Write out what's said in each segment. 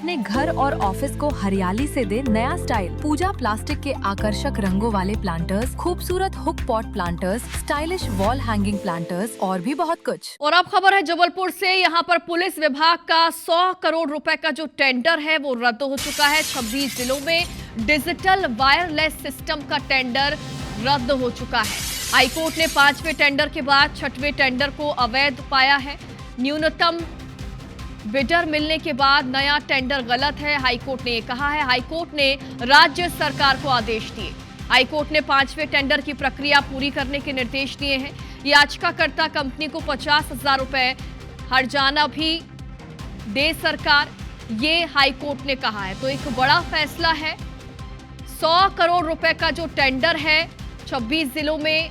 अपने घर और ऑफिस को हरियाली से दे नया स्टाइल। पूजा प्लास्टिक के आकर्षक रंगों वाले प्लांटर्स, खूबसूरत hook pot planters, stylish wall hanging planters और भी बहुत कुछ। और अब खबर है जबलपुर से। यहाँ पर पुलिस विभाग का 100 करोड़ रुपए का जो टेंडर है वो रद्द हो चुका है। 26 जिलों में डिजिटल वायरलेस सिस्टम का टेंडर रद्द हो चुका है। हाईकोर्ट ने 5वें टेंडर के बाद 6वें टेंडर को अवैध पाया है। न्यूनतम बिडर मिलने के बाद नया टेंडर गलत है, हाईकोर्ट ने ये कहा है। हाईकोर्ट ने राज्य सरकार को आदेश दिए। हाईकोर्ट ने 5वें टेंडर की प्रक्रिया पूरी करने के निर्देश दिए हैं। याचिकाकर्ता कंपनी को 50,000 रुपए हर्जाना भी दे सरकार, ये हाईकोर्ट ने कहा है। तो एक बड़ा फैसला है। 100 करोड़ रुपए का जो टेंडर है 26 जिलों में,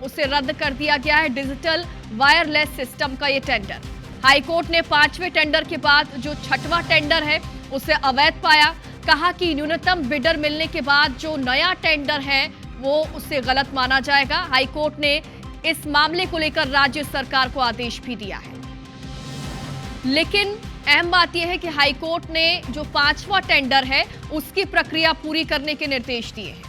उसे रद्द कर दिया गया है। डिजिटल वायरलेस सिस्टम का ये टेंडर हाईकोर्ट ने 5वें टेंडर के बाद जो 6वां टेंडर है उसे अवैध पाया। कहा कि न्यूनतम बिडर मिलने के बाद जो नया टेंडर है वो उसे गलत माना जाएगा। हाईकोर्ट ने इस मामले को लेकर राज्य सरकार को आदेश भी दिया है। लेकिन अहम बात यह है कि हाईकोर्ट ने जो 5वां टेंडर है उसकी प्रक्रिया पूरी करने के निर्देश दिए हैं।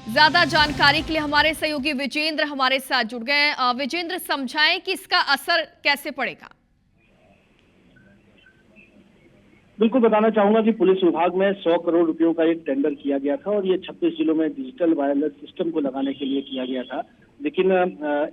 ज्यादा जानकारी के लिए हमारे सहयोगी विजेंद्र हमारे साथ जुड़ गए हैं। विजेंद्र, समझाएं कि इसका असर कैसे पड़ेगा। बिल्कुल बताना चाहूंगा कि पुलिस विभाग में 100 करोड़ रुपयों का एक टेंडर किया गया था और ये 26 जिलों में डिजिटल वायरलेस सिस्टम को लगाने के लिए किया गया था। लेकिन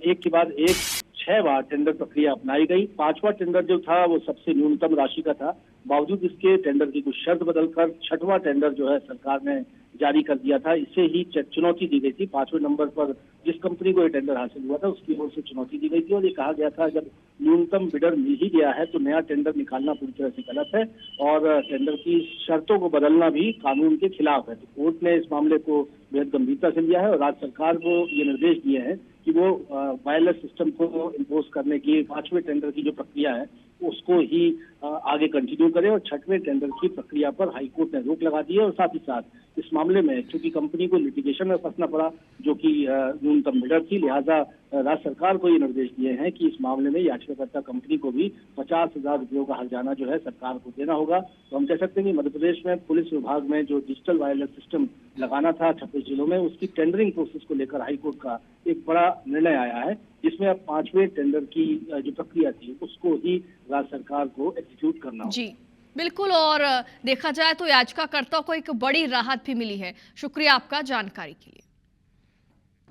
एक के बाद एक 6 बार टेंडर प्रक्रिया अपनाई गई। 5वां टेंडर जो था वो सबसे न्यूनतम राशि का था। बावजूद इसके टेंडर की कुछ शर्त बदलकर 6वां टेंडर जो है सरकार ने जारी कर दिया था। इसे ही चुनौती दी गई थी। 5वें नंबर पर जिस कंपनी को ये टेंडर हासिल हुआ था उसकी ओर से चुनौती दी गई थी और ये कहा गया था जब न्यूनतम बिडर मिल ही गया है तो नया टेंडर निकालना पूरी तरह से गलत है और टेंडर की शर्तों को बदलना भी कानून के खिलाफ है। तो कोर्ट ने इस मामले को बेहद गंभीरता से लिया है और राज्य सरकार को ये निर्देश दिए हैं कि वो वायरलेस सिस्टम को इम्पोज करने की 5वें टेंडर की जो प्रक्रिया है उसको ही आगे कंटिन्यू करें और 6वें टेंडर की प्रक्रिया पर हाईकोर्ट ने रोक लगा दी है। और साथ ही साथ इस मामले में चूंकि कंपनी को लिटिगेशन में फंसना पड़ा जो कि न्यूनतम बिडर थी, लिहाजा राज्य सरकार को ये निर्देश दिए हैं कि इस मामले में याचिकाकर्ता कंपनी को भी 50,000 रुपयों का हर्जाना जो है सरकार को देना होगा। तो हम कह सकते हैं कि मध्य प्रदेश में पुलिस विभाग में जो डिजिटल वायरलेस सिस्टम लगाना था 26 जिलों में, उसकी टेंडरिंग प्रोसेस को लेकर हाईकोर्ट का एक बड़ा निर्णय आया है, जिसमें अब 5वें टेंडर की जो प्रक्रिया थी उसको ही राज्य सरकार को एग्जीक्यूट करना होगा। जी बिल्कुल, और देखा जाए तो याचिकाकर्ता को एक बड़ी राहत भी मिली है। शुक्रिया आपका जानकारी के लिए।